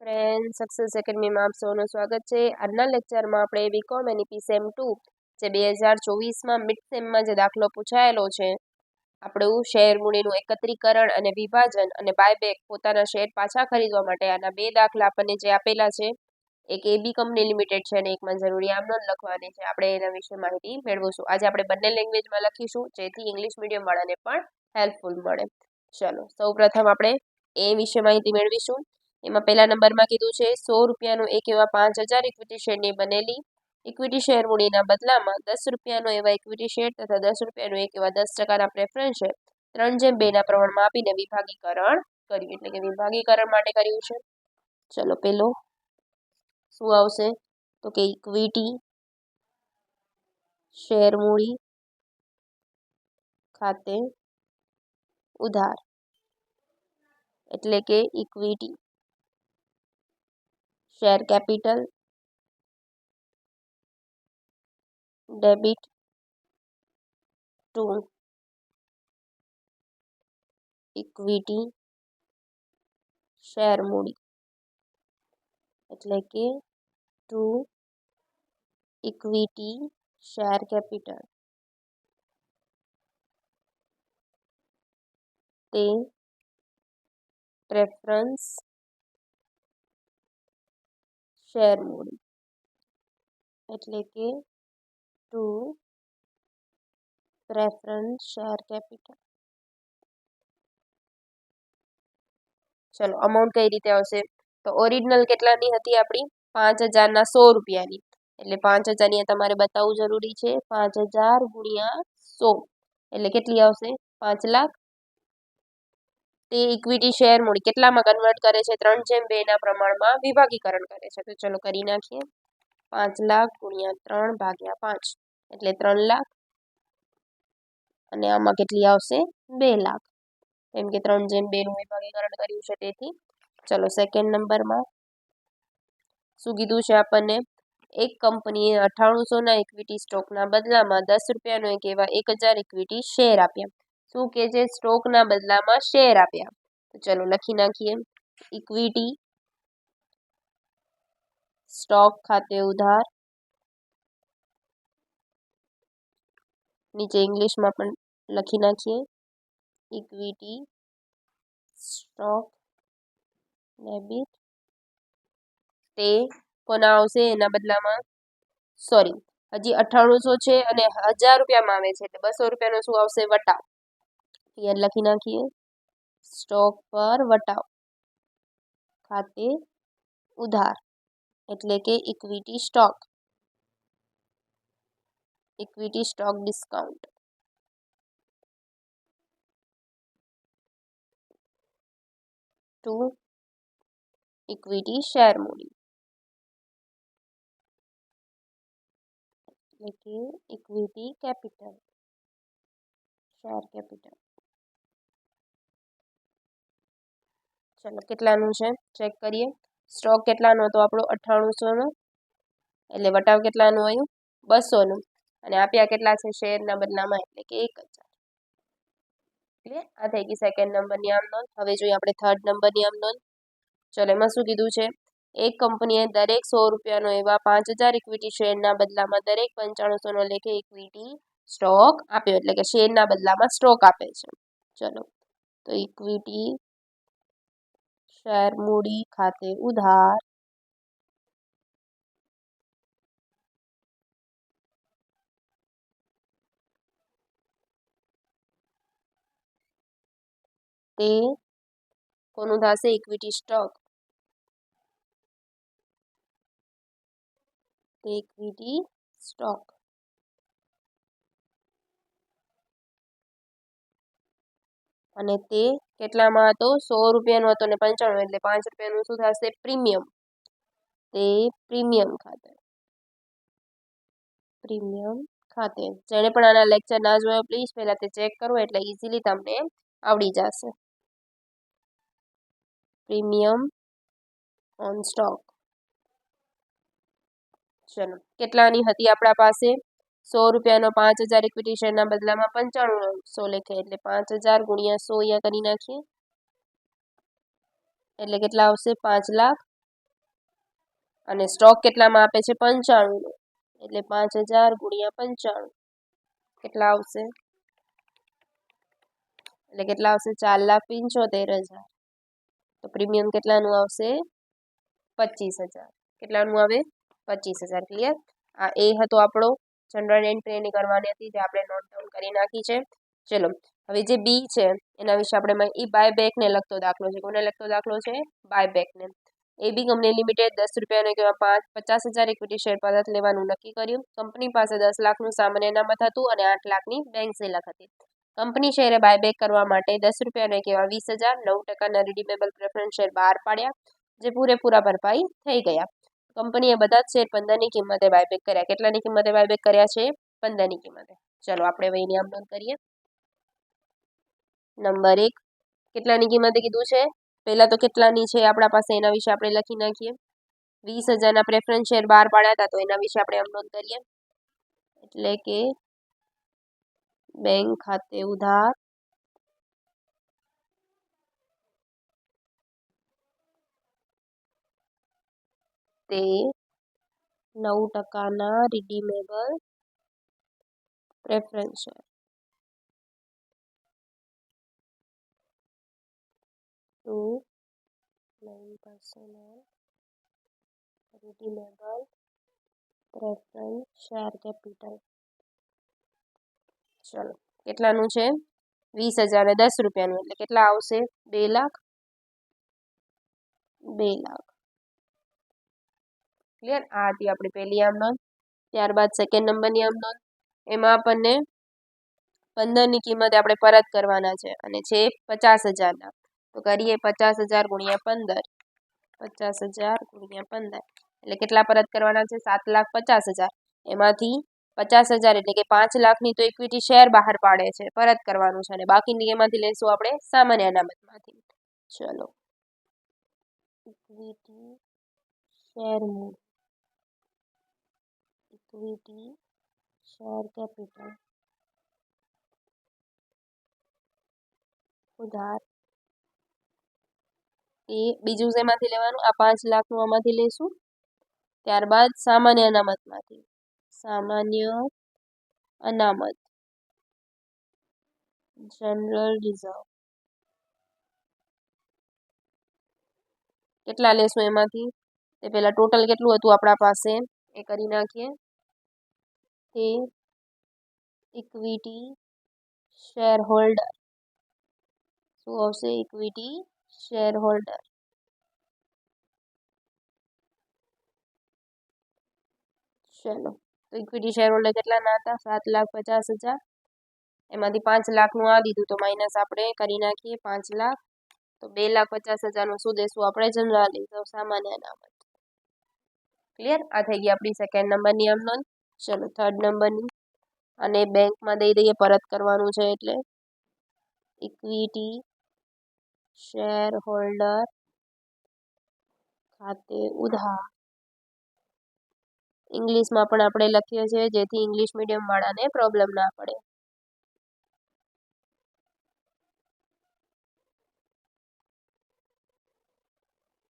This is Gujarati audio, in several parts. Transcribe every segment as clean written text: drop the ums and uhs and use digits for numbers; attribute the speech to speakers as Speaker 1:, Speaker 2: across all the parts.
Speaker 1: ફ્રેન્ડ સક્સેસ એકેડમીમાં આપ સૌનું સ્વાગત છે। આજના લેક્ચરમાં આપણે બીકોમ એનઈપી સેમ 2 જે 2024માં મિડ સેમમાં જે દાખલો પૂછાયેલો છે આપણું શેર મૂડીનું એકત્રીકરણ અને વિભાજન અને બાયબેક પોતાના શેર પાછા ખરીદવા માટે આના બે દાખલા આપણને જે આપેલા છે, એક એબી કંપની લિમિટેડ છે અને એકમાં જરૂરી આમ નોંધ લખવાની છે। આપણે એના વિશે માહિતી મેળવીશું। આજે આપણે બંને લેંગ્વેજમાં લખીશું જેથી ઇંગ્લિશ મીડિયમ વાળાને પણ હેલ્પફુલ મળે। ચલો સૌપ્રથમ આપણે એ વિશે માહિતી મેળવીશું। એમાં પહેલા નંબરમાં કીધું છે 100 રૂપિયાનું એક એવા 5000 ઇક્વિટી શેરની બનેલી ઇક્વિટી શેર મૂડીના બદલામાં 10 રૂપિયાનો એવા ઇક્વિટી શેર તથા 10 રૂપિયાનું એક એવા 10% પ્રેફરન્સ શેર 3/2 ના પ્રમાણમાં આપીને વિભાગીકરણ કર્યું, એટલે કે વિભાગીકરણ માટે કર્યું છે। ચલો પેલો શું આવશે તો કે ઇક્વિટી શેર મૂડી ખાતે ઉધાર, એટલે કે equity share capital debit to equity share મૂડી, એટલે કે ટુ ઇક્વિટી શેર કેપિટલ તે પ્રેફરન્સ શેર મૂડી, એટલે કે ટુ પ્રેફરન્સ શેર કેપિટલ। ચલો અમાઉન્ટ કઈ રીતે આવશે તો ઓરિજિનલ કેટલાની હતી આપણી 5000 ના 100 રૂપિયાની, એટલે 5000 ની તમારે બતાવવું જરૂરી છે। 5000 ગુણ્યા 100 એટલે કેટલી આવશે 5 લાખ। તે ઇક્વિટી શેર મૂડી કેટલામાં કન્વર્ટ કરે છે 3/2 ના પ્રમાણમાં વિભાગીકરણ કરે છે। તો ચલો કરી નાખીએ। 5 લાખ ગુણ્યા 3/5 એટલે 3 લાખ અને આમાં કેટલી આવશે 2 લાખ, કેમ કે 3/2 નું વિભાગીકરણ કર્યું છે તેથી। ચલો સેકન્ડ નંબરમાં શું કીધું છે આપણને, એક કંપનીએ 9800 ના ઇક્વિટી સ્ટોકના બદલામાં 10 રૂપિયાનો એક એવા 1000 ઇક્વિટી શેર આપ્યા। શું કે છે સ્ટોકના બદલામાં શેર આપ્યા। તો ચલો લખી નાખીએ। ઇક્વિટી સ્ટોક ખાતે ઉધાર, નીચે ઇંગ્લિશમાં પણ લખી નાખીએ ઇક્વિટી સ્ટોક ડેબિટ તે કોના આવશે એના બદલામાં, સોરી હજી 9800 છે અને 1000 રૂપિયામાં આવે છે એટલે 200 રૂપિયાનો શું આવશે વટાવ, અહીંયા લખી નાખીએ સ્ટોક પર વટાવ ખાતે ઉધાર, એટલે કે equity stock discount two equity share મૂડી, એટલે કે ઇક્વિટી કેપિટલ શેર કેપિટલ। ચલો કેટલાનું છે ચેક કરીએ। સ્ટોક કેટલાનો હતો આપણો 9800 નો, એટલે વટાવ કેટલાનું આવ્યું 200 નું, અને આપ્યા કેટલા છે શેરના બદલામાં, એટલે કે 1000। એટલે આ થઈ ગઈ સેકન્ડ નંબરની આમ નોંધ। હવે જોઈએ આપણે થર્ડ નંબરની આમ નોંધ। ચલો એમાં શું કીધું છે, એક કંપનીએ દરેક 100 રૂપિયાનો એવા 5000 ઇક્વિટી શેરના બદલામાં દરેક 9500 નો લેખે ઇક્વિટી સ્ટોક આપ્યો, એટલે કે શેરના બદલામાં સ્ટોક આપે છે। ચલો તો ઇક્વિટી શેર મૂડી ખાતે ઉધાર તે કોનું થશે ઇક્વિટી સ્ટોક, તે ઇક્વિટી સ્ટોક અને તે કેટલામાં હતો 100 રૂપિયાનો હતો ને 95 એટલે 5 રૂપિયાનું શું થશે પ્રીમિયમ, તે પ્રીમિયમ ખાતે। જેને પણ આના લેક્ચર ના જોયો પ્લીઝ પહેલા તે ચેક કરો એટલે ઇઝીલી તમને આવડી જશે। પ્રીમિયમ ઓન સ્ટોક, ચલો કેટલાની હતી આપણા પાસે 100 રૂપિયાનો 5000 ઇક્વિટી શેરના બદલામાં 9500 લેખે, એટલે 5000 ગુણ્યા 100 અહીંયા કરી નાખીએ, એટલે કેટલા આવશે 5 લાખ। અને સ્ટોક કેટલામાં આપે છે 95 એટલે 5000 ગુણ્યા 95 કેટલા આવશે એટલે કેટલા આવશે 4,75,000 તો પ્રીમિયમ કેટલાનું આવશે 25,000 કેટલાનું આવે 25,000 ક્લિયર આ એ હતો આપણો જનરલ એન્ટ્રી એની કરવાની હતી જે આપણે નોટ ડાઉન કરી નાખી છે ચલો હવે જે બી છે એના વિશે આપણે ઈ બાયબેક ને લગતો દાખલો છે કોને લગતો દાખલો છે બાયબેક ને એબી કંપની લિમિટેડ 10 રૂપિયાને કેવા 50,000 ઇક્વિટી શેર પરત લેવાનું નક્કી કર્યું કંપની પાસે 10 લાખનું સામાન્ય અનામત હતું અને 8 લાખની બેંક સિલક હતી કંપની શેરે બાયબેક કરવા માટે 10 રૂપિયાને કેવા 20,000 9% રિડીમેબલ પ્રેફરન્સ શેર બહાર પાડ્યા જે પૂરેપૂરા ભરપાઈ થઈ ગયા કંપનીએ બધા જ શેર 15ની કિંમતે બાયબેક કર્યા કેટલાની કિંમતે બાયબેક કર્યા છે 15ની કિંમતે ચલો આપણે હવે એની આમ કરીએ નંબર 1 કેટલાની કિંમતે કીધું છે પહેલા તો કેટલાની છે આપણા પાસે એના વિશે આપણે લખી નાખીએ 20,000 ના પ્રેફરન્સ શેર બહાર પાડ્યા હતા તો એના વિશે આપણે આમ નોંધ કરીએ એટલે કે બેંક ખાતે ઉધાર તે 9% redeemable preference share to 9% redeemable preference share capital ચલો કેટલાનું છે 20,000 ને 10 રૂપિયાનું એટલે કેટલા આવશે 2 લાખ 2 લાખ ક્લિયર આ હતી આપણી પહેલી આમ નોંધ ત્યારબાદ સેકન્ડ નંબરની આમ નોંધ એમાં આપણને 15ની કિંમતે આપણે પરત કરવાના છે અને છે 50,000 ના તો કરીએ 50,000 ગુણ્યા 15 50,000 ગુણ્યા 15 એટલે કેટલા પરત કરવાના છે 7,50,000 એમાંથી 50,000 એટલે કે 5 લાખની તો ઇક્વિટી શેર બહાર પાડે છે પરત કરવાનું છે અને બાકીની એમાંથી લઈશું આપણે સામાન્ય અનામતમાંથી ચલો ઇક્વિટી શેર મૂડી ઇક્વિટી શેર કેપિટલ ઉધાર એ બીજું શેમાંથી લેવાનું આ 5 લાખનું આમાંથી લઈશું ત્યારબાદ સામાન્ય અનામતમાંથી સામાન્ય અનામત જનરલ રિઝર્વ કેટલા લેશું એમાંથી તે પહેલા ટોટલ કેટલું હતું આપણા પાસે એ કરી નાખીએ તે ઇક્વિટી શેર હોલ્ડર શું આવશે ઇક્વિટી શેર હોલ્ડર ચલો તો ઇક્વિટી શેર હોલ્ડર કેટલાના હતા 7,50,000 એમાંથી 5 લાખનું આ દીધું તો માઇનસ આપણે કરી નાખીએ 5 લાખ તો 2,50,000નું શું દેશું આપણે જનરલ રિઝર્વ સામાન્ય અનામત ક્લિયર આ થઈ ગઈ આપણી સેકન્ડ નંબરની આમ નોંધ ચલો થર્ડ નંબરની અને બેંકમાં દઈ દઈએ પરત કરવાનું છે એટલે ઇક્વિટી શેર હોલ્ડર ખાતે ઉધાર ઇંગ્લિશમાં પણ આપણે લખીએ છીએ જેથી ઇંગ્લિશ મીડિયમ વાળાને પ્રોબ્લેમ ના પડે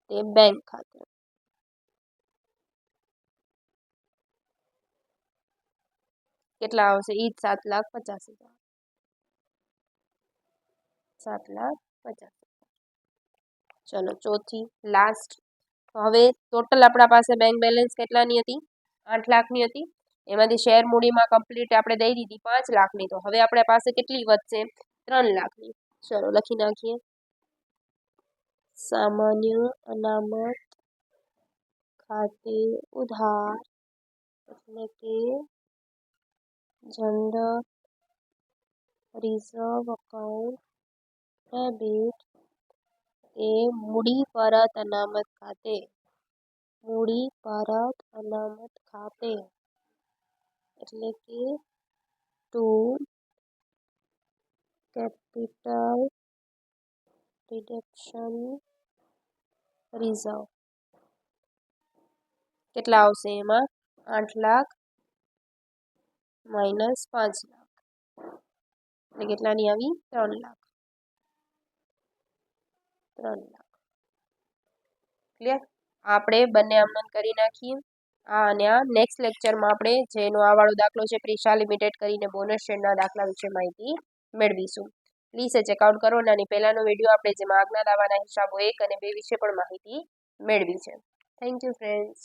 Speaker 1: તે બેંક ખાતે કેટલા આવશે ઈ 7,50,000 7,50,000 ચલો ચોથી લાસ્ટ હવે ટોટલ આપણા પાસે બેંક બેલેન્સ કેટલાની હતી 8 લાખની હતી એમાંથી શેર મૂડીમાં કમ્પ્લીટ આપણે દઈ દીધી 5 લાખની તો હવે આપણા પાસે કેટલી વધશે 3 લાખની ચલો લખી નાખીએ સામાન્ય અનામત ખાતે ઉધાર એટલે કે જનરલ રિઝર્વ અકાઉન્ટ ડેબિટ એ મૂડી પરત અનામત ખાતે મૂડી પરત અનામત ખાતે એટલે કે ટુ કેપિટલ રિડક્શન રિઝર્વ કેટલા આવશે એમાં 8 લાખ માઇનસ 5 લાખ એટલે કેટલાની આવી 3 લાખ 3 લાખ ક્લિયર આપણે બંને આમનોન કરી નાખીએ. આ અને આ નેક્સ્ટ લેક્ચરમાં આપણે જેનો આ વાળો દાખલો છે પ્રિશા લિમિટેડ કરીને બોનસ શેરના દાખલા વિશે માહિતી મેળવીશું. પ્લીઝ એ ચેકઆઉટ કરો. અને પહેલાનો વિડીયો આપણે જેમાં આગના દાવાના હિસાબો 1 અને 2 વિશે પણ માહિતી મેળવી છે. Thank you friends.